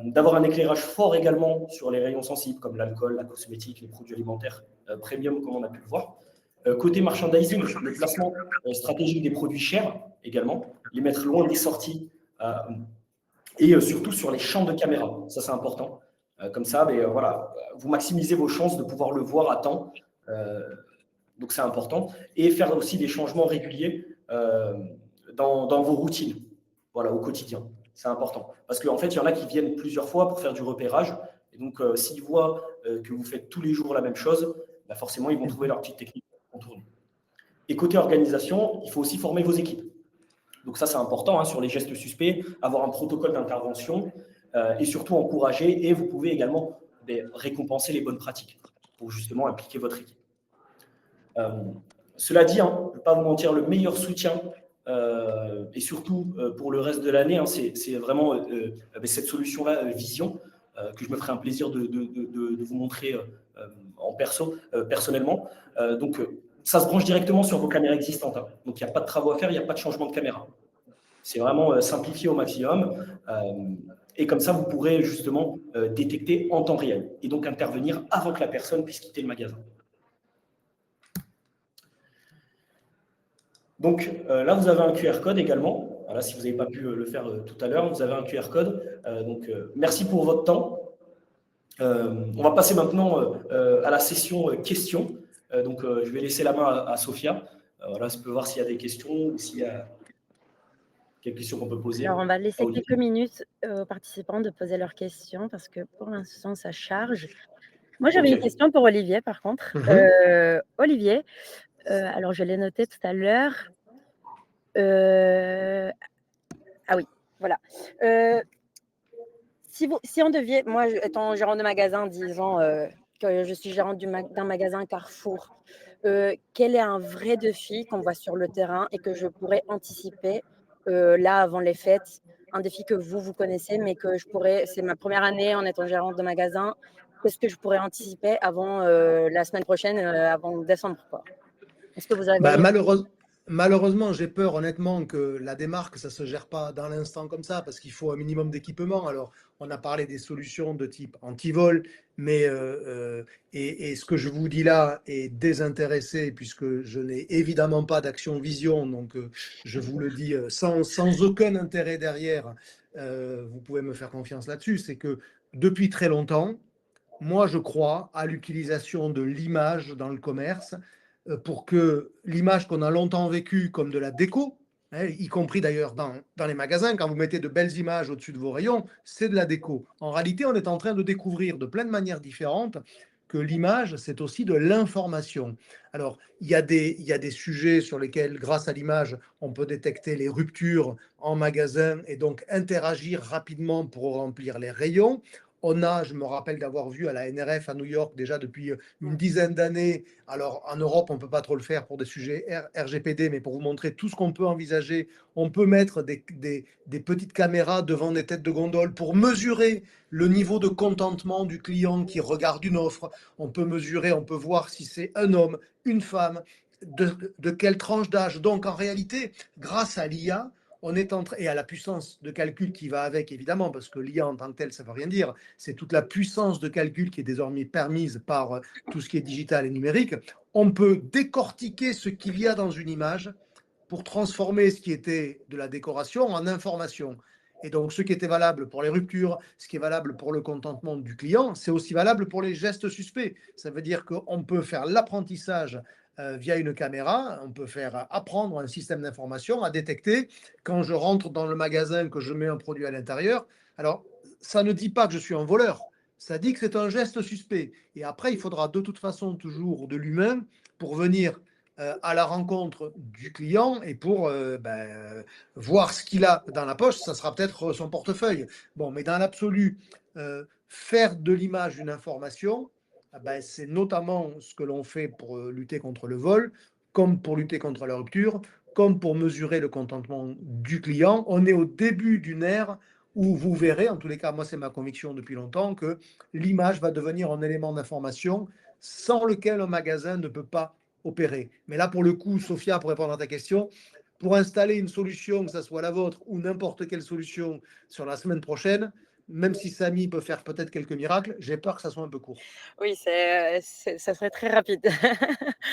S2: D'avoir un éclairage fort également sur les rayons sensibles comme l'alcool, la cosmétique, les produits alimentaires premium comme on a pu le voir. Côté merchandising, le placement stratégique des produits chers également, les mettre loin des sorties et surtout sur les champs de caméra, ça c'est important. Comme ça, voilà, vous maximisez vos chances de pouvoir le voir à temps, donc c'est important. Et faire aussi des changements réguliers dans vos routines, voilà, au quotidien. C'est important. Parce qu'en fait, il y en a qui viennent plusieurs fois pour faire du repérage. Et donc, s'ils voient que vous faites tous les jours la même chose, forcément, ils vont trouver leur petite technique pour contourner. Et côté organisation, il faut aussi former vos équipes. Donc ça, c'est important hein, sur les gestes suspects, avoir un protocole d'intervention et surtout encourager. Et vous pouvez également récompenser les bonnes pratiques pour justement impliquer votre équipe. Cela dit, hein, je ne vais pas vous mentir, le meilleur soutien et surtout pour le reste de l'année, hein, c'est vraiment cette solution-là, Vision, que je me ferai un plaisir de vous montrer personnellement. Donc, ça se branche directement sur vos caméras existantes. Hein. Donc, il n'y a pas de travaux à faire, il n'y a pas de changement de caméra. C'est vraiment simplifié au maximum. Et comme ça, vous pourrez justement détecter en temps réel et donc intervenir avant que la personne puisse quitter le magasin. Donc là, vous avez un QR code également. Voilà, si vous n'avez pas pu le faire tout à l'heure, vous avez un QR code. Merci pour votre temps. On va passer maintenant à la session questions. Je vais laisser la main à Sophia. Voilà, je peux voir s'il y a des questions ou s'il y a quelques questions qu'on peut poser.
S1: Alors, on va laisser quelques minutes aux participants de poser leurs questions parce que pour l'instant, ça charge. Moi, j'avais une question pour Olivier, par contre. Olivier, alors je l'ai noté tout à l'heure. Ah oui, voilà. Si on deviez, moi étant gérant de magasin, disons que je suis gérante d'un magasin Carrefour, quel est un vrai défi qu'on voit sur le terrain et que je pourrais anticiper, là, avant les fêtes? Un défi que vous connaissez, mais que je pourrais c'est ma première année en étant gérante de magasin. Qu'est-ce que je pourrais anticiper avant, la semaine prochaine, avant décembre, quoi? Est-ce que vous
S3: Bah,
S1: avez
S3: malheureusement, j'ai peur honnêtement que la démarque, ça ne se gère pas dans l'instant comme ça, parce qu'il faut un minimum d'équipement. Alors, on a parlé des solutions de type antivol, mais et ce que je vous dis là est désintéressé, puisque je n'ai évidemment pas d'action vision, donc je vous le dis sans aucun intérêt derrière. Vous pouvez me faire confiance là-dessus. C'est que depuis très longtemps, moi, je crois à l'utilisation de l'image dans le commerce pour que l'image qu'on a longtemps vécue comme de la déco, hein, y compris d'ailleurs dans les magasins, quand vous mettez de belles images au-dessus de vos rayons, c'est de la déco. En réalité, on est en train de découvrir de plein de manières différentes que l'image, c'est aussi de l'information. Alors, il y a des sujets sur lesquels, grâce à l'image, on peut détecter les ruptures en magasin et donc interagir rapidement pour remplir les rayons. On a, je me rappelle d'avoir vu à la NRF à New York déjà depuis une dizaine d'années. Alors en Europe, on ne peut pas trop le faire pour des sujets RGPD, mais pour vous montrer tout ce qu'on peut envisager, on peut mettre des petites caméras devant des têtes de gondole pour mesurer le niveau de contentement du client qui regarde une offre. On peut mesurer, on peut voir si c'est un homme, une femme, de quelle tranche d'âge. Donc en réalité, grâce à l'IA, on est et à la puissance de calcul qui va avec, évidemment, parce que l'IA en tant que telle, ça ne veut rien dire. C'est toute la puissance de calcul qui est désormais permise par tout ce qui est digital et numérique. On peut décortiquer ce qu'il y a dans une image pour transformer ce qui était de la décoration en information. Et donc, ce qui était valable pour les ruptures, ce qui est valable pour le contentement du client, c'est aussi valable pour les gestes suspects. Ça veut dire qu'on peut faire l'apprentissage via une caméra, on peut faire apprendre un système d'information à détecter quand je rentre dans le magasin, que je mets un produit à l'intérieur. Alors, ça ne dit pas que je suis un voleur, ça dit que c'est un geste suspect. Et après, il faudra de toute façon toujours de l'humain pour venir à la rencontre du client et pour voir ce qu'il a dans la poche. Ça sera peut-être son portefeuille. Bon, mais dans l'absolu, faire de l'image une information, c'est notamment ce que l'on fait pour lutter contre le vol, comme pour lutter contre la rupture, comme pour mesurer le contentement du client. On est au début d'une ère où vous verrez, en tous les cas, moi c'est ma conviction depuis longtemps, que l'image va devenir un élément d'information sans lequel un magasin ne peut pas opérer. Mais là, pour le coup, Sophia, pour répondre à ta question, pour installer une solution, que ce soit la vôtre ou n'importe quelle solution sur la semaine prochaine, même si Samy peut faire peut-être quelques miracles, j'ai peur que ça soit un peu court.
S1: Oui, ça serait très rapide.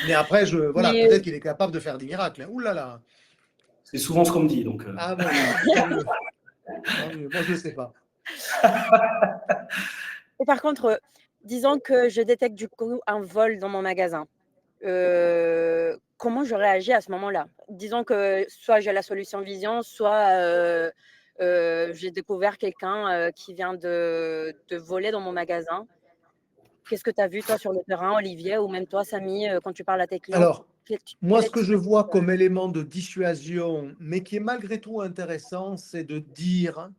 S3: Mais après, voilà,
S1: Mais,
S3: peut-être qu'il est capable de faire des miracles. Ouh là là.
S2: C'est souvent ce qu'on me dit. Donc,
S3: Ah bon, tant mieux. Tant mieux. Moi, je ne le sais pas.
S1: et par contre, disons que je détecte du coup un vol dans mon magasin. Comment je réagis à ce moment-là? Disons que soit j'ai la solution vision, soit, j'ai découvert quelqu'un, qui vient de voler dans mon magasin. Qu'est-ce que tu as vu toi sur le terrain, Olivier, ou même toi, Samy, quand tu parles à tes clients?
S3: Alors, moi,
S1: Quel
S3: ce
S1: est
S3: que je vois comme élément de dissuasion, mais qui est malgré tout intéressant, c'est de dire,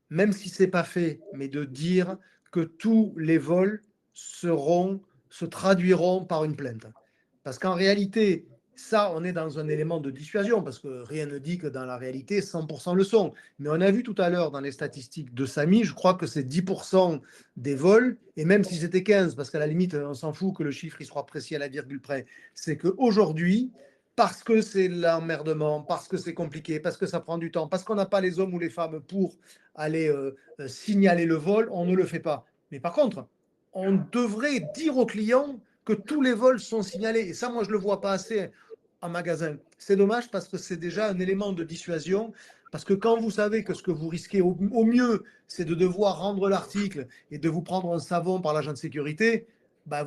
S3: même si ce n'est pas fait, mais de dire que tous les vols se traduiront par une plainte. Parce qu'en réalité, ça, on est dans un élément de dissuasion, parce que rien ne dit que dans la réalité, 100% le sont. Mais on a vu tout à l'heure dans les statistiques de Samy, je crois que c'est 10% des vols, et même si c'était 15, parce qu'à la limite, on s'en fout que le chiffre il soit précis à la virgule près, c'est qu'aujourd'hui, parce que c'est l'emmerdement, parce que c'est compliqué, parce que ça prend du temps, parce qu'on n'a pas les hommes ou les femmes pour aller signaler le vol, on ne le fait pas. Mais par contre, on devrait dire aux clients que tous les vols sont signalés. Et ça, moi, je ne le vois pas assez en magasin. C'est dommage parce que c'est déjà un élément de dissuasion. Parce que quand vous savez que ce que vous risquez au mieux, c'est de devoir rendre l'article et de vous prendre un savon par l'agent de sécurité,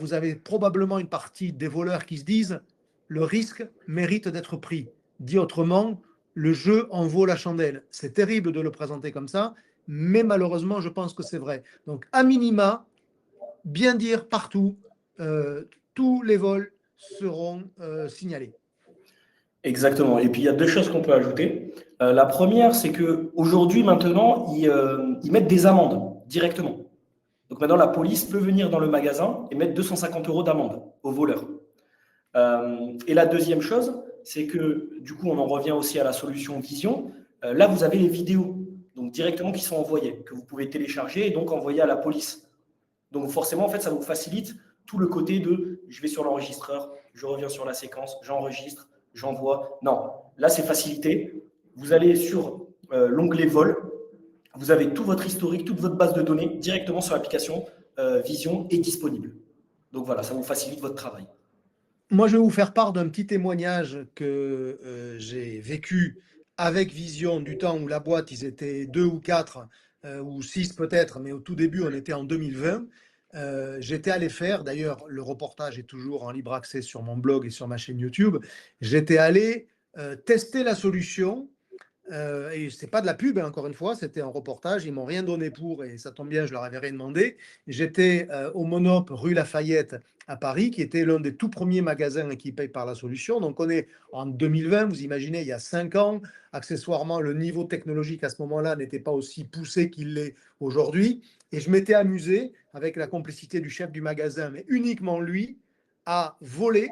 S3: vous avez probablement une partie des voleurs qui se disent le risque mérite d'être pris. Dit autrement, le jeu en vaut la chandelle. C'est terrible de le présenter comme ça, mais malheureusement, je pense que c'est vrai. Donc, à minima, bien dire partout, tous les vols seront signalés.
S2: exactement. Et puis, il y a deux choses qu'on peut ajouter. La première, c'est qu'aujourd'hui, maintenant, ils mettent des amendes directement. Donc maintenant, la police peut venir dans le magasin et mettre 250 € d'amende au voleur. Et la deuxième chose, c'est que du coup, on en revient aussi à la solution Vision. Là, vous avez les vidéos, donc directement qui sont envoyées, que vous pouvez télécharger et donc envoyer à la police. Donc forcément, en fait, ça vous facilite tout le côté de je vais sur l'enregistreur, je reviens sur la séquence, j'enregistre, j'envoie. Non, là, c'est facilité. Vous allez sur l'onglet vol, vous avez tout votre historique, toute votre base de données directement sur l'application Vision est disponible. Donc voilà, ça vous facilite votre travail.
S3: Moi, je vais vous faire part d'un petit témoignage que j'ai vécu avec Vision du temps où la boîte, ils étaient 2 ou 4 ou 6 peut-être, mais au tout début, on était en 2020. J'étais allé faire, d'ailleurs, le reportage est toujours en libre accès sur mon blog et sur ma chaîne YouTube. J'étais allé tester la solution. Et ce n'est pas de la pub, hein, encore une fois, c'était un reportage. Ils ne m'ont rien donné pour, et ça tombe bien, je leur avais rien demandé. J'étais au Monop, rue Lafayette, à Paris, qui était l'un des tout premiers magasins équipés par la solution. Donc, on est en 2020, vous imaginez, il y a 5 ans. Accessoirement, le niveau technologique à ce moment-là n'était pas aussi poussé qu'il l'est aujourd'hui. Et je m'étais amusé, avec la complicité du chef du magasin, mais uniquement lui, à voler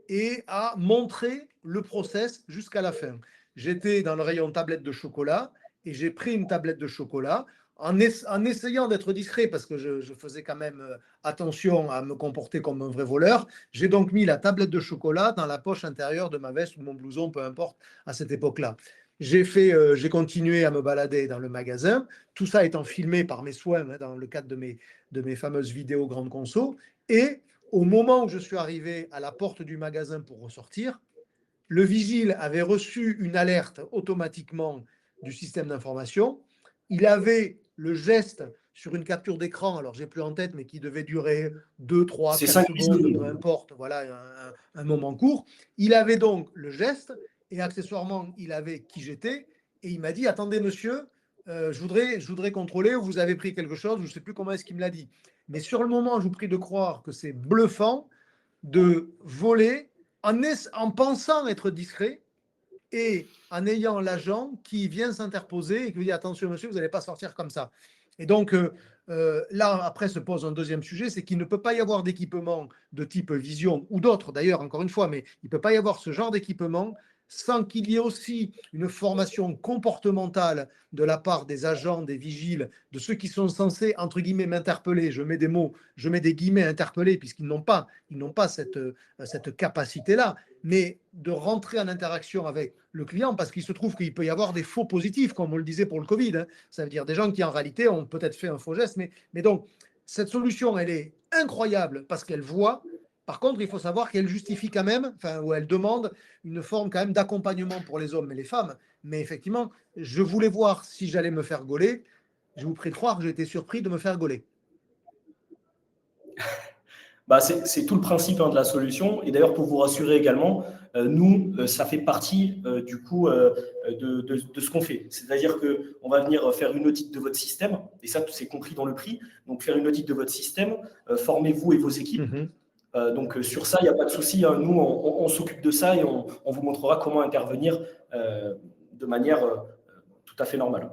S3: et à montrer le process jusqu'à la fin. J'étais dans le rayon tablette de chocolat et j'ai pris une tablette de chocolat en essayant d'être discret parce que je faisais quand même attention à me comporter comme un vrai voleur. J'ai donc mis la tablette de chocolat dans la poche intérieure de ma veste ou de mon blouson, peu importe, à cette époque-là. J'ai continué à me balader dans le magasin, tout ça étant filmé par mes soins hein, dans le cadre de mes fameuses vidéos grande conso. Et au moment où je suis arrivé à la porte du magasin pour ressortir, le vigile avait reçu une alerte automatiquement du système d'information. Il avait le geste sur une capture d'écran, alors j'ai plus en tête, mais qui devait durer 2, 3,
S2: C'est
S3: 4
S2: 5
S3: secondes, peu
S2: secondes.
S3: importe, voilà, un moment court. Il avait donc le geste et accessoirement, il avait qui j'étais et il m'a dit, attendez monsieur, je voudrais contrôler, vous avez pris quelque chose, je ne sais plus comment est-ce qu'il me l'a dit. Mais sur le moment, je vous prie de croire que c'est bluffant de voler en pensant être discret et en ayant l'agent qui vient s'interposer et qui vous dit attention monsieur, vous n'allez pas sortir comme ça. Et donc là, après se pose un deuxième sujet, c'est qu'il ne peut pas y avoir d'équipement de type Vision ou d'autres d'ailleurs, encore une fois, mais il ne peut pas y avoir ce genre d'équipement sans qu'il y ait aussi une formation comportementale de la part des agents, des vigiles, de ceux qui sont censés, entre guillemets, m'interpeller. Je mets des mots, je mets des guillemets interpeller, puisqu'ils n'ont pas cette capacité-là, mais de rentrer en interaction avec le client, parce qu'il se trouve qu'il peut y avoir des faux positifs, comme on le disait pour le Covid. Hein. Ça veut dire des gens qui, en réalité, ont peut-être fait un faux geste. Mais donc, cette solution, elle est incroyable parce qu'elle voit. Par contre, il faut savoir qu'elle justifie quand même, enfin, ou elle demande une forme quand même d'accompagnement pour les hommes et les femmes. Mais effectivement, je voulais voir si j'allais me faire gauler. Je vous prie de croire que j'ai été surpris de me faire gauler.
S2: Bah, c'est tout le principe hein, de la solution. Et d'ailleurs, pour vous rassurer également, nous, ça fait partie du coup de ce qu'on fait. C'est-à-dire qu'on va venir faire une audit de votre système, et ça, c'est compris dans le prix. Donc, faire une audit de votre système, formez-vous et vos équipes. Donc, sur ça, il n'y a pas de souci. Hein. Nous, on s'occupe de ça et on vous montrera comment intervenir de manière tout à fait normale.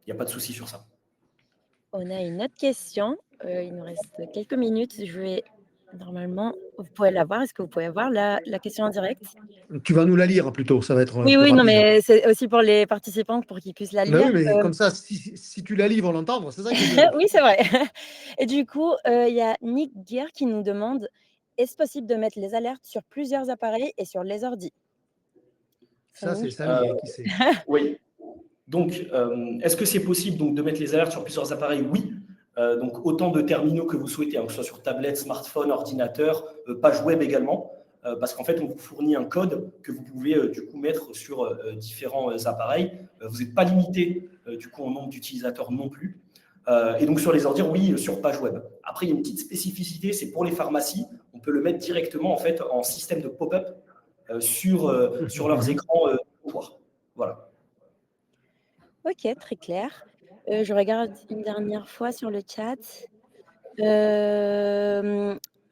S2: Il n'y a pas de souci sur ça.
S1: On a une autre question. Il nous reste quelques minutes. Je vais normalement, vous pouvez la voir. Est-ce que vous pouvez voir la question en direct?
S3: Tu vas nous la lire plutôt, ça va être
S1: Oui,
S3: plus
S1: oui, non,
S3: rapide.
S1: mais c'est aussi pour les participants pour qu'ils puissent la
S3: Mais
S1: lire.
S3: oui, mais comme ça, si tu la lis, ils vont l'entendre, c'est ça qui est bien.
S1: Oui, c'est vrai. Et du coup, il y a Nick Guerre qui nous demande: «Est-ce possible de mettre les alertes sur plusieurs appareils et sur les ordis?»
S3: Ça,
S1: Samy?
S3: c'est Samy qui sait.
S2: Oui. Donc, est-ce que c'est possible donc, de mettre les alertes sur plusieurs appareils? Oui. Donc, autant de terminaux que vous souhaitez, hein, que ce soit sur tablette, smartphone, ordinateur, page web également, parce qu'en fait, on vous fournit un code que vous pouvez du coup mettre sur différents appareils. Vous n'êtes pas limité du coup au nombre d'utilisateurs non plus. Et donc, sur les ordinateurs, oui, sur page web. Après, il y a une petite spécificité, c'est pour les pharmacies. On peut le mettre directement en fait en système de pop-up sur leurs écrans. Voilà.
S1: OK, très clair. Je regarde une dernière fois sur le chat.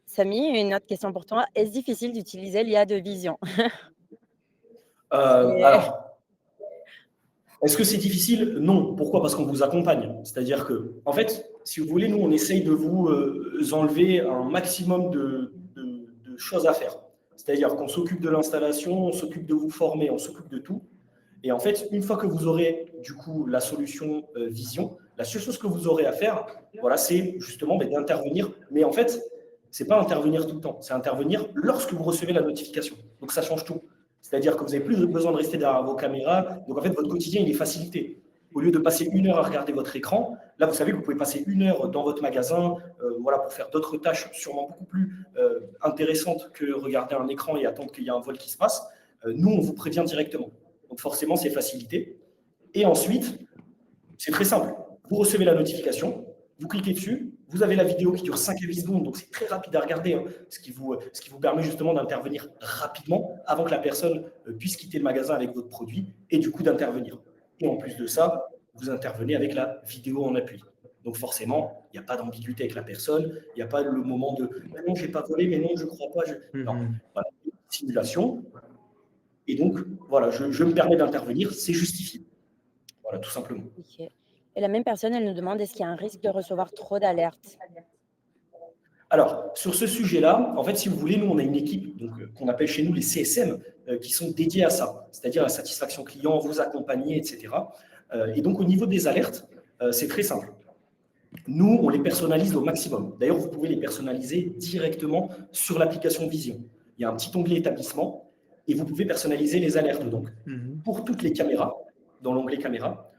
S1: Samy, une autre question pour toi. Est-ce difficile d'utiliser l'IA de Vision?
S2: Alors, est-ce que c'est difficile? Non. Pourquoi? Parce qu'on vous accompagne. C'est-à-dire que, en fait, si vous voulez, nous, on essaye de vous enlever un maximum de choses à faire. C'est-à-dire qu'on s'occupe de l'installation, on s'occupe de vous former, on s'occupe de tout. Et en fait, une fois que vous aurez du coup la solution Vision, la seule chose que vous aurez à faire, voilà, c'est justement d'intervenir. Mais en fait, c'est pas intervenir tout le temps, c'est intervenir lorsque vous recevez la notification. Donc ça change tout. C'est-à-dire que vous n'avez plus besoin de rester derrière vos caméras. Donc en fait, votre quotidien, il est facilité. Au lieu de passer 1 heure à regarder votre écran, là, vous savez que vous pouvez passer 1 heure dans votre magasin voilà, pour faire d'autres tâches sûrement beaucoup plus intéressantes que regarder un écran et attendre qu'il y ait un vol qui se passe. Nous, on vous prévient directement. Donc forcément, c'est facilité. Et ensuite, c'est très simple. Vous recevez la notification, vous cliquez dessus, vous avez la vidéo qui dure 5 à 8 secondes, donc c'est très rapide à regarder, hein, ce qui vous permet justement d'intervenir rapidement avant que la personne puisse quitter le magasin avec votre produit et du coup d'intervenir. Et en plus de ça, vous intervenez avec la vidéo en appui. Donc forcément, il n'y a pas d'ambiguïté avec la personne, il n'y a pas le moment de « non, je n'ai pas volé, mais non, je ne crois pas. » Non, voilà, simulation. Et donc, voilà, je me permets d'intervenir, c'est justifié. Voilà, tout simplement.
S1: Okay. Et la même personne, elle nous demande, est-ce qu'il y a un risque de recevoir trop d'alertes?
S2: Alors, sur ce sujet-là, en fait, si vous voulez, nous, on a une équipe qu'on appelle chez nous les CSM qui sont dédiés à ça, c'est-à-dire la satisfaction client, vous accompagner, etc. Et donc, au niveau des alertes, c'est très simple. Nous, on les personnalise au maximum. D'ailleurs, vous pouvez les personnaliser directement sur l'application Vision. Il y a un petit onglet établissement et vous pouvez personnaliser les alertes donc pour toutes les caméras, dans l'onglet caméra.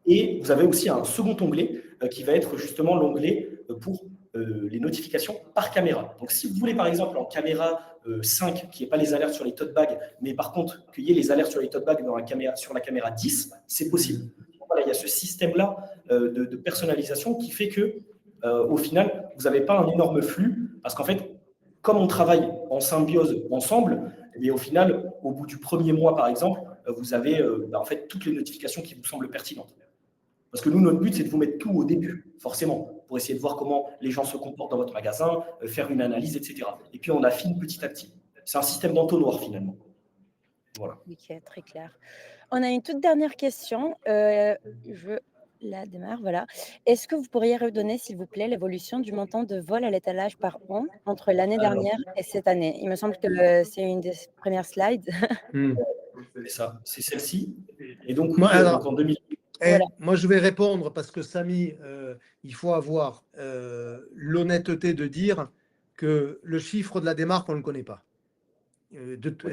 S2: Et vous avez aussi un second onglet qui va être justement l'onglet pour les notifications par caméra. Donc, si vous voulez, par exemple, en caméra 5, qu'il n'y ait pas les alertes sur les tote bags, mais par contre, qu'il y ait les alertes sur les tote bags sur la caméra 10, c'est possible. Voilà, il y a ce système-là de personnalisation qui fait que, au final, vous n'avez pas un énorme flux, parce qu'en fait, comme on travaille en symbiose ensemble, et au final, au bout du premier mois, par exemple, vous avez en fait toutes les notifications qui vous semblent pertinentes. Parce que nous, notre but, c'est de vous mettre tout au début, forcément, pour essayer de voir comment les gens se comportent dans votre magasin, faire une analyse, etc. Et puis, on affine petit à petit. C'est un système d'entonnoir, finalement. Voilà.
S1: Ok, très clair. On a une toute dernière question. Je la démarre, voilà. Est-ce que vous pourriez redonner, s'il vous plaît, l'évolution du montant de vol à l'étalage par an entre l'année dernière et cette année? Il me semble que c'est une des premières slides.
S2: C'est ça, c'est celle-ci. Et donc, oui,
S3: Moi,
S2: donc en 2000.
S1: Voilà.
S3: Moi, je vais répondre parce que Samy, il faut avoir l'honnêteté de dire que le chiffre de la démarque, on ne le connaît pas.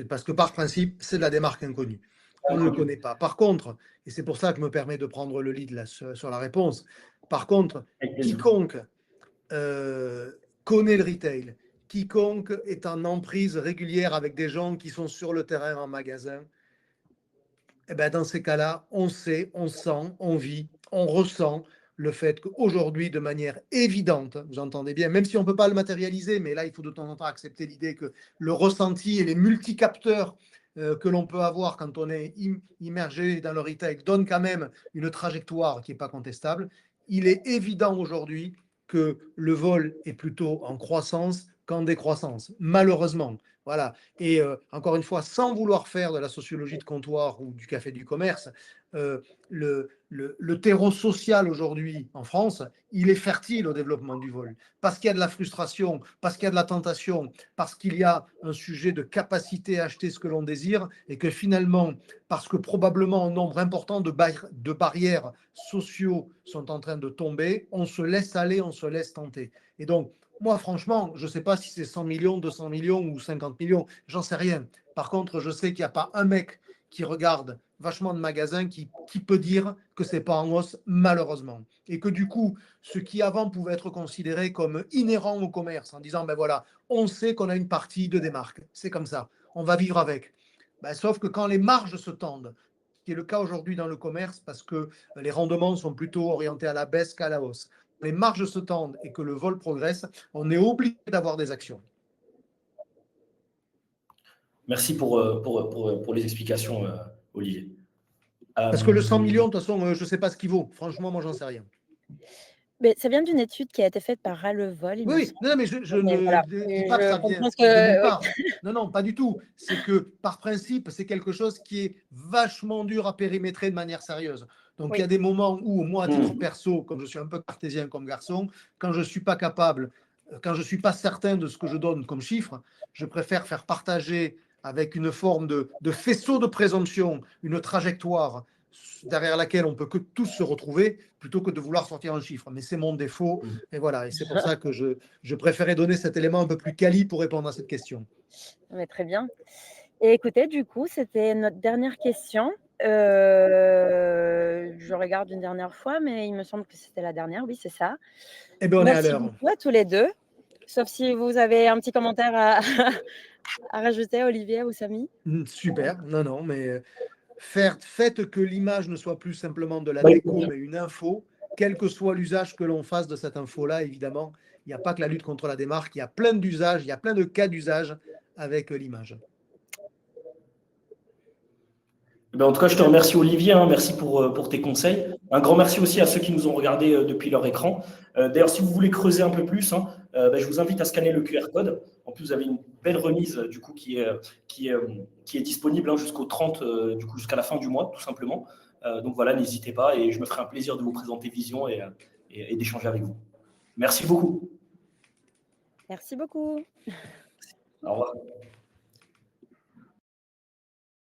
S3: Parce que par principe, c'est de la démarque inconnue. On ne le connaît pas. Par contre, et c'est pour ça que je me permets de prendre le lead là, sur la réponse, par contre, quiconque connaît le retail, quiconque est en emprise régulière avec des gens qui sont sur le terrain en magasin, eh ben dans ces cas-là, on sait, on sent, on vit, on ressent le fait qu'aujourd'hui, de manière évidente, vous entendez bien, même si on ne peut pas le matérialiser, mais là, il faut de temps en temps accepter l'idée que le ressenti et les multicapteurs que l'on peut avoir quand on est immergé dans le retail donnent quand même une trajectoire qui n'est pas contestable. Il est évident aujourd'hui que le vol est plutôt en croissance qu'en décroissance, malheureusement. Voilà. Et encore une fois, sans vouloir faire de la sociologie de comptoir ou du café du commerce, le terreau social aujourd'hui en France, il est fertile au développement du vol. Parce qu'il y a de la frustration, parce qu'il y a de la tentation, parce qu'il y a un sujet de capacité à acheter ce que l'on désire et que finalement, parce que probablement un nombre important de barrières sociaux sont en train de tomber, on se laisse aller, on se laisse tenter. Et donc, moi, franchement, je ne sais pas si c'est 100 millions, 200 millions ou 50 millions, j'en sais rien. Par contre, je sais qu'il n'y a pas un mec qui regarde vachement de magasins qui peut dire que ce n'est pas en hausse, malheureusement. Et que du coup, ce qui avant pouvait être considéré comme inhérent au commerce, en disant, ben voilà, on sait qu'on a une partie de démarque, c'est comme ça, on va vivre avec. Ben, sauf que quand les marges se tendent, ce qui est le cas aujourd'hui dans le commerce, parce que les rendements sont plutôt orientés à la baisse qu'à la hausse, les marges se tendent et que le vol progresse, on est obligé d'avoir des actions.
S2: Merci pour les explications, Olivier.
S3: Parce que le 100 millions, de toute façon, je ne sais pas ce qu'il vaut. Franchement, moi, j'en sais rien.
S1: Mais ça vient d'une étude qui a été faite par Rallevol.
S3: Oui, non, mais je ne
S1: voilà.
S3: dis pas que ça vient de nulle part. Non, non, pas du tout. C'est que, par principe, c'est quelque chose qui est vachement dur à périmétrer de manière sérieuse. Donc, il y
S1: Oui.
S3: a des moments où, moi, à titre
S2: Mhm.
S3: perso, comme je suis un peu cartésien comme garçon, quand je ne suis pas capable, quand je ne suis pas certain de ce que je donne comme chiffre, je préfère faire partager avec une forme de faisceau de présomption, une trajectoire derrière laquelle on peut que tous se retrouver, plutôt que de vouloir sortir un chiffre. Mais c'est mon défaut, et voilà. Et c'est pour ça que je préférais donner cet élément un peu plus quali pour répondre à cette question.
S1: Mais très bien. Et écoutez, du coup, c'était notre dernière question. Je regarde une dernière fois, mais il me semble que c'était la dernière. Oui, c'est ça.
S3: Eh bien, on est à
S1: Merci
S3: l'heure.
S1: beaucoup à tous les deux. Sauf si vous avez un petit commentaire à, à rajouter, Olivier ou Samy.
S3: Super. Non, non, mais faites que l'image ne soit plus simplement de la
S2: Oui.
S3: déco, mais une info, quel que soit l'usage que l'on fasse de cette info-là, évidemment. Il n'y a pas que la lutte contre la démarque, il y a plein d'usages, il y a plein de cas d'usage avec l'image.
S2: Eh ben, en tout cas, je te remercie Olivier, hein, merci pour tes conseils. Un grand merci aussi à ceux qui nous ont regardés depuis leur écran. D'ailleurs, si vous voulez creuser un peu plus, hein, ben, je vous invite à scanner le QR code. En plus, vous avez une belle remise du coup qui est disponible hein, jusqu'au 30, du coup jusqu'à la fin du mois, tout simplement. Donc voilà, n'hésitez pas et je me ferai un plaisir de vous présenter Vision et d'échanger avec vous. Merci beaucoup.
S1: Merci beaucoup.
S2: Au revoir.